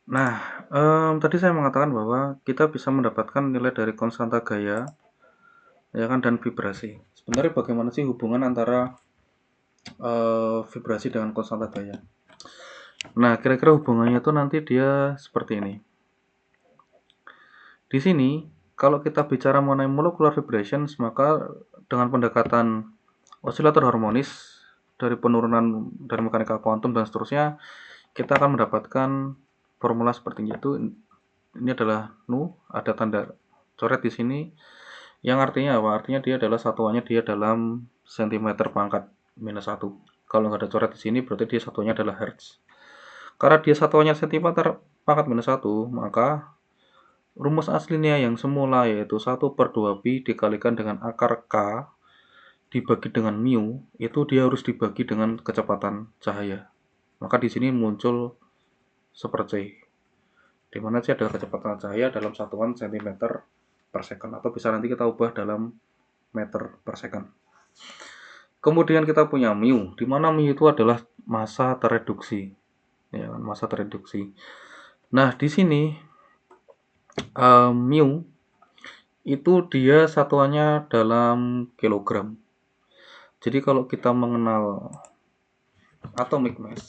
Nah, tadi saya mengatakan bahwa kita bisa mendapatkan nilai dari konstanta gaya, ya kan, dan vibrasi. Sebenarnya bagaimana sih hubungan antara vibrasi dengan konstanta gaya? Nah, kira-kira hubungannya itu nanti dia seperti ini. Di sini, kalau kita bicara mengenai molecular vibrations, maka dengan pendekatan osilator harmonis dari penurunan dari mekanika kuantum dan seterusnya, kita akan mendapatkan formula seperti itu. Ini adalah nu, ada tanda coret di sini, yang artinya apa? Artinya dia adalah satuannya dia dalam sentimeter pangkat minus 1. Kalau nggak ada coret di sini, berarti dia satuannya adalah hertz. Karena dia satuannya sentimeter pangkat minus 1, maka rumus aslinya yang semula yaitu 1/2pi dikalikan dengan akar K dibagi dengan mu, itu dia harus dibagi dengan kecepatan cahaya. Maka di sini muncul seperti di mana C adalah kecepatan cahaya dalam satuan cm per second, atau bisa nanti kita ubah dalam meter per second. Kemudian kita punya mu, di mana mu itu adalah massa tereduksi, ya kan, massa tereduksi. Nah, di sini mu itu dia satuannya dalam kilogram. Jadi kalau kita mengenal atomic mass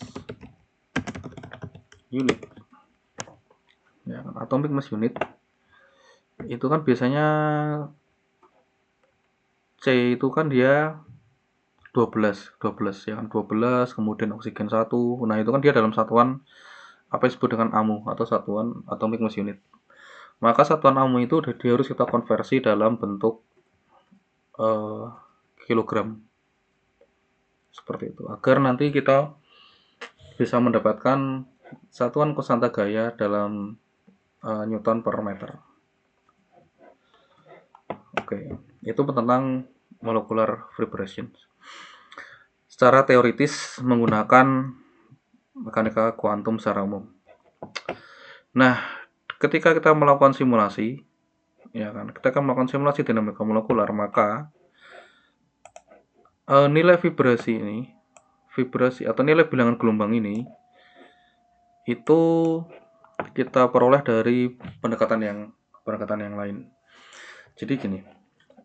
unit, ya kan, atomic mass unit itu kan biasanya C itu kan dia 12 ya kan, 12, kemudian oksigen 1. Nah, itu kan dia dalam satuan apa yang disebut dengan AMU atau satuan atomic mass unit. Maka satuan AMU itu dia harus kita konversi dalam bentuk eh, kilogram seperti itu, agar nanti kita bisa mendapatkan satuan konstanta gaya dalam Newton per meter. Oke, itu tentang molecular vibration. Secara teoritis menggunakan mekanika kuantum secara umum. Nah, ketika kita melakukan simulasi, ya kan, ketika melakukan simulasi dinamika molekular, maka nilai vibrasi atau nilai bilangan gelombang ini itu kita peroleh dari pendekatan yang lain. Jadi gini,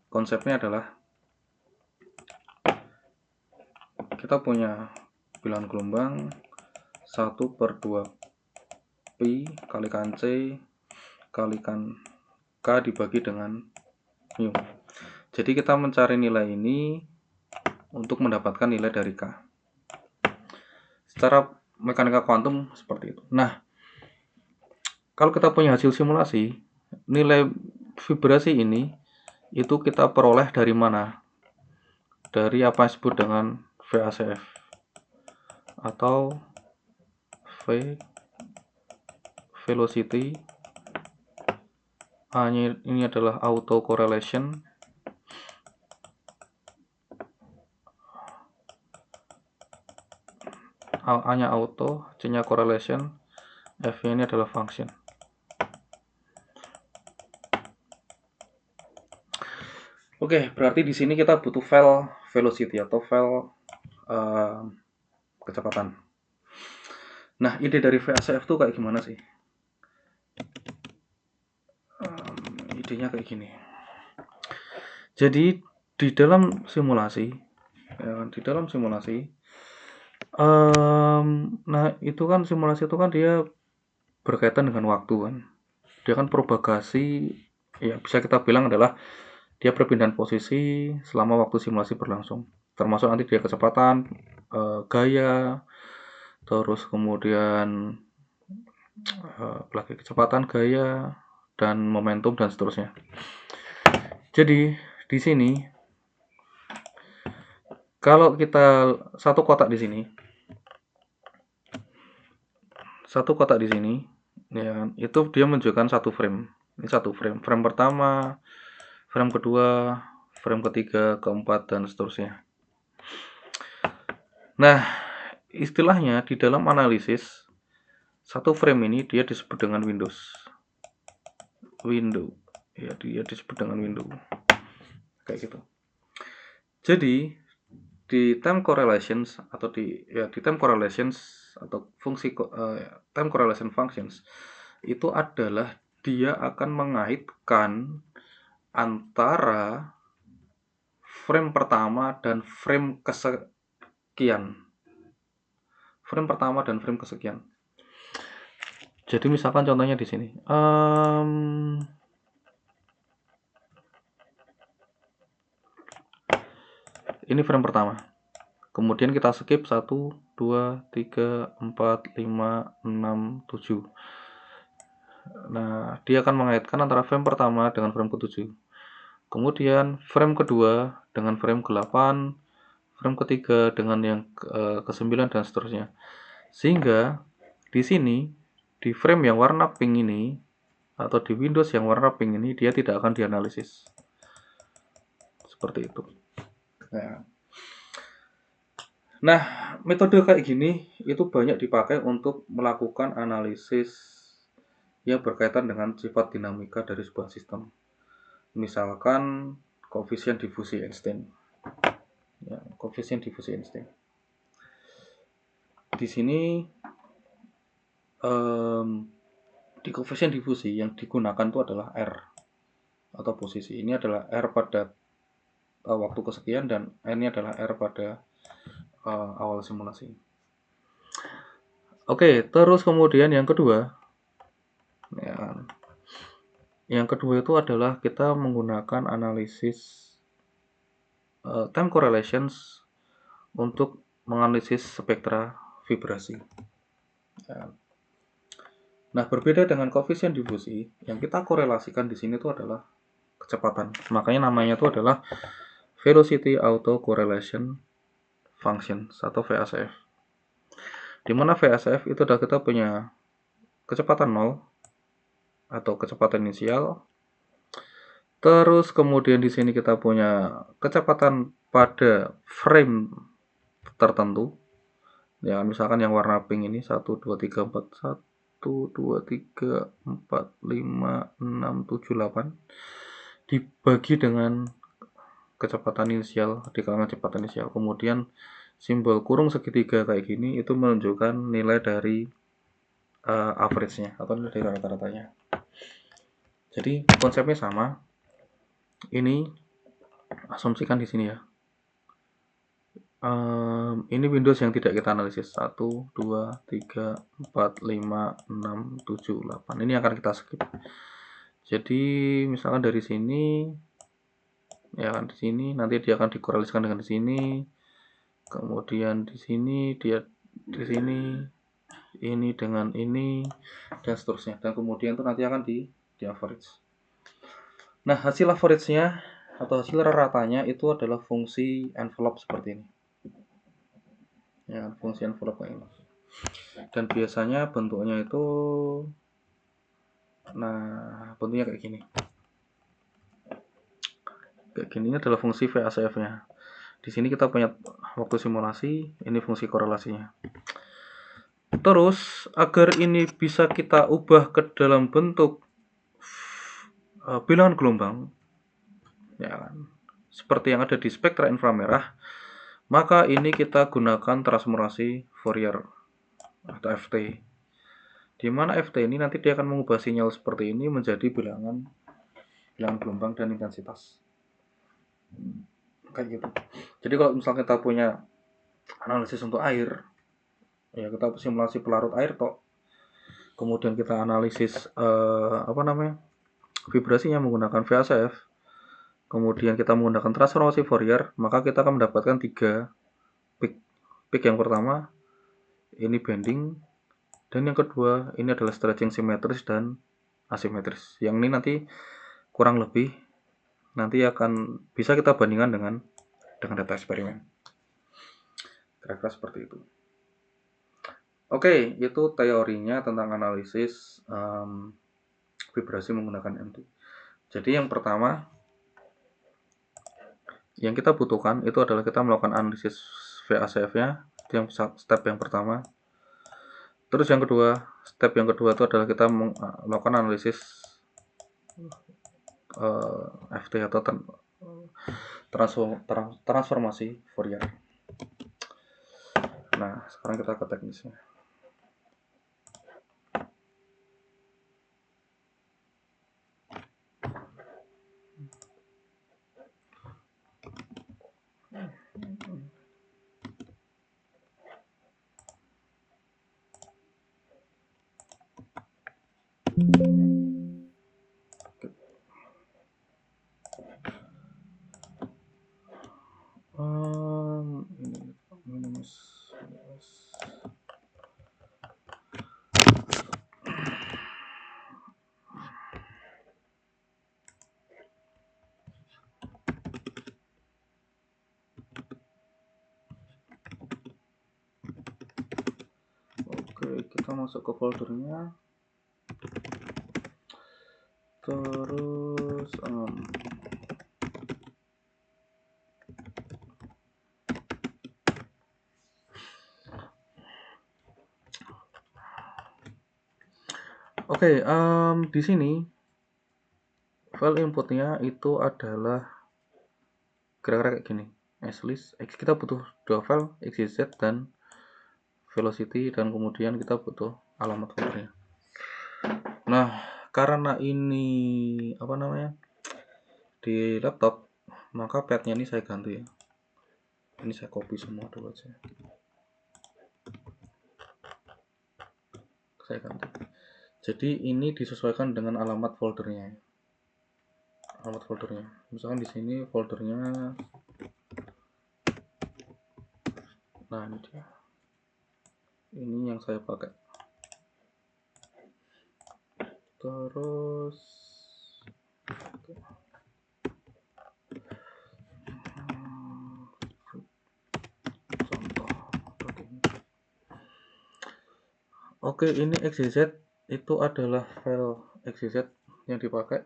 konsepnya adalah kita punya bilangan gelombang 1/2pi kalikan C kalikan K dibagi dengan mu. Jadi kita mencari nilai ini untuk mendapatkan nilai dari K. Secara mekanika kuantum seperti itu. Nah, kalau kita punya hasil simulasi, nilai vibrasi ini itu kita peroleh dari mana? Dari apa yang disebut dengan VACF atau V velocity. A-nya ini adalah auto correlation, A-nya auto, C-nya correlation, F-nya ini adalah function. Oke, berarti di sini kita butuh velocity atau kecepatan. Nah, ide dari VACF itu kayak gimana sih? Idenya kayak gini. Jadi di dalam simulasi, ya, di dalam simulasi, nah itu kan simulasi itu kan dia berkaitan dengan waktu kan. Dia kan propagasi, ya bisa kita bilang adalah dia perpindahan posisi selama waktu simulasi berlangsung. Termasuk nanti dia kecepatan, gaya, terus kemudian lagi kecepatan, gaya, dan momentum dan seterusnya. Jadi di sini kalau kita satu kotak di sini, ya kan, itu dia menunjukkan satu frame. Ini satu frame. Frame pertama, frame kedua, frame ketiga, keempat, dan seterusnya. Nah, istilahnya di dalam analisis, satu frame ini dia disebut dengan window. Ya, dia disebut dengan window. Kayak gitu. Jadi, di time correlations atau di time correlations atau fungsi time correlation functions itu adalah dia akan mengaitkan antara frame pertama dan frame kesekian. Frame pertama dan frame kesekian. Jadi misalkan contohnya di sini. Ini frame pertama. Kemudian kita skip 1, 2, 3, 4, 5, 6, 7. Nah, dia akan mengaitkan antara frame pertama dengan frame ke-7. Kemudian frame kedua dengan frame ke-8, frame ketiga dengan yang ke-9 dan seterusnya. Sehingga di sini di frame yang warna pink ini atau di Windows yang warna pink ini dia tidak akan dianalisis. Seperti itu. Nah, metode kayak gini itu banyak dipakai untuk melakukan analisis yang berkaitan dengan sifat dinamika dari sebuah sistem. Misalkan koefisien difusi Einstein. Ya, koefisien difusi Einstein. Di sini di koefisien difusi yang digunakan itu adalah R atau posisi. Ini adalah R pada waktu kesekian dan N ini adalah R pada awal simulasi. Oke, terus kemudian yang kedua, ya, yang kedua itu adalah kita menggunakan analisis time correlations untuk menganalisis spektra vibrasi. Ya. Nah, berbeda dengan koefisien difusi, yang kita korelasikan di sini itu adalah kecepatan. Makanya namanya itu adalah Velocity Auto Correlation Functions atau VACF. Di mana VACF itu adalah kita punya kecepatan 0 atau kecepatan inisial. Terus kemudian di sini kita punya kecepatan pada frame tertentu. Ya, misalkan yang warna pink ini 1 2 3 4 1 2 3 4 5 6 7 8 dibagi dengan kecepatan inisial, dikalikan kecepatan inisial. Kemudian simbol kurung segitiga kayak gini itu menunjukkan nilai dari average-nya atau nilai dari rata-ratanya. Jadi konsepnya sama. Ini asumsikan di sini ya. Ini Windows yang tidak kita analisis 1, 2, 3, 4, 5, 6, 7, 8. Ini akan kita skip. Jadi misalkan dari sini ya kan di sini nanti dia akan dikorelasikan dengan di sini. Kemudian di sini dia di sini ini dengan ini dan seterusnya. Dan kemudian itu nanti akan di average. Nah, hasil average-nya atau hasil ratanya itu adalah fungsi envelope seperti ini. Ya, fungsi envelope kayak ini. Dan biasanya bentuknya itu bentuknya kayak gini. Kayak gini ini adalah fungsi VACF-nya. Di sini kita punya waktu simulasi, ini fungsi korelasinya. Terus agar ini bisa kita ubah ke dalam bentuk bilangan gelombang, ya kan, seperti yang ada di spektra inframerah, maka ini kita gunakan transformasi Fourier atau FT. Di mana FT ini nanti dia akan mengubah sinyal seperti ini menjadi bilangan gelombang dan intensitas. Kayak gitu. Jadi kalau misalnya kita punya analisis untuk air, ya kita simulasi pelarut air toh. Kemudian kita analisis vibrasinya menggunakan VACF. Kemudian kita menggunakan transformasi Fourier, maka kita akan mendapatkan 3 peak. Peak yang pertama ini bending, dan yang kedua ini adalah stretching simetris dan asimetris. Yang ini nanti kurang lebih nanti akan bisa kita bandingkan dengan data eksperimen. Kira-kira seperti itu. Oke, itu teorinya tentang analisis vibrasi menggunakan MT. Jadi yang pertama yang kita butuhkan itu adalah kita melakukan analisis VACF-nya, itu yang step yang pertama. Terus yang kedua, step yang kedua itu adalah kita melakukan analisis FT atau transformasi Fourier. Nah, sekarang kita ke teknisnya. Ini minus. Oke, kita masuk ke foldernya. Terus di sini file inputnya itu adalah kira-kira kayak gini. Slist, kita butuh dua file, xyz dan velocity, dan kemudian kita butuh alamat foldernya. Nah, karena ini di laptop, maka path-nya ini saya ganti ya. Ini saya copy semua dulu aja. Saya ganti. Jadi ini disesuaikan dengan alamat foldernya. Alamat foldernya. Misalkan di sini foldernya. Nah, ini dia. Ini yang saya pakai. Terus Oke, ini xyz itu adalah file xyz yang dipakai.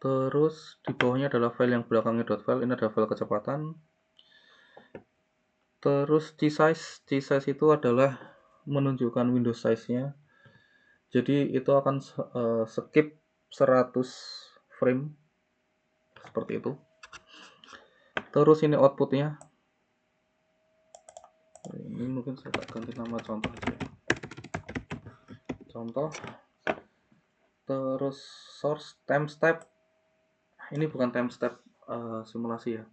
Terus di bawahnya adalah file yang belakangnya .file, ini adalah file kecepatan. Terus t-size itu adalah menunjukkan window size-nya. Jadi itu akan skip 100 frame seperti itu. Terus ini outputnya. Ini mungkin saya ganti nama contoh aja. Contoh. Terus source timestamp. Ini bukan timestamp simulasi ya.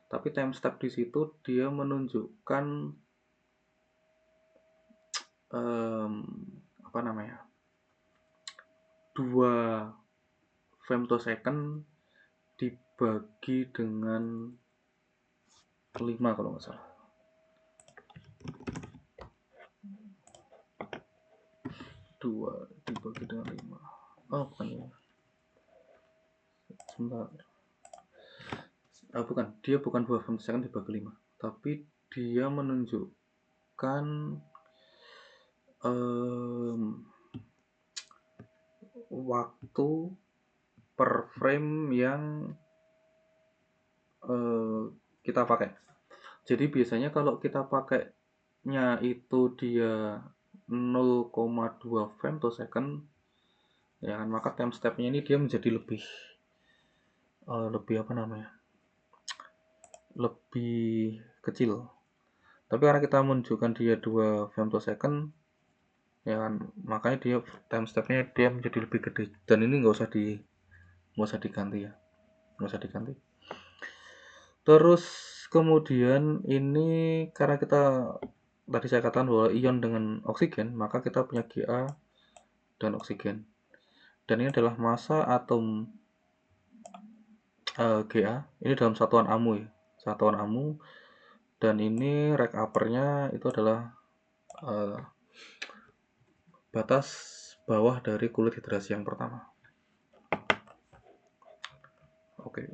Tapi timestamp di situ dia menunjukkan dua femtosecond dibagi dengan 5 kalau nggak salah. 2 dibagi dengan 5. Oh, bukan ya. Sebentar. Bukan, dia bukan 2 femtosecond dibagi 5, tapi dia menunjukkan waktu per frame yang kita pakai. Jadi biasanya kalau kita pakainya itu dia 0,2 femtosecond ya kan, maka timestamp-nya ini dia menjadi lebih lebih kecil. Tapi karena kita menunjukkan dia 2 femtosecond ya kan, makanya dia timestamp-nya dia menjadi lebih gede, dan ini nggak usah diganti ya, nggak usah diganti. Terus kemudian ini karena kita tadi saya katakan bahwa ion dengan oksigen, maka kita punya Ga dan oksigen, dan ini adalah massa atom Ga ini dalam satuan AMU ya, satuan AMU, dan ini rek uppernya itu adalah batas bawah dari kulit hidrasi yang pertama. Oke.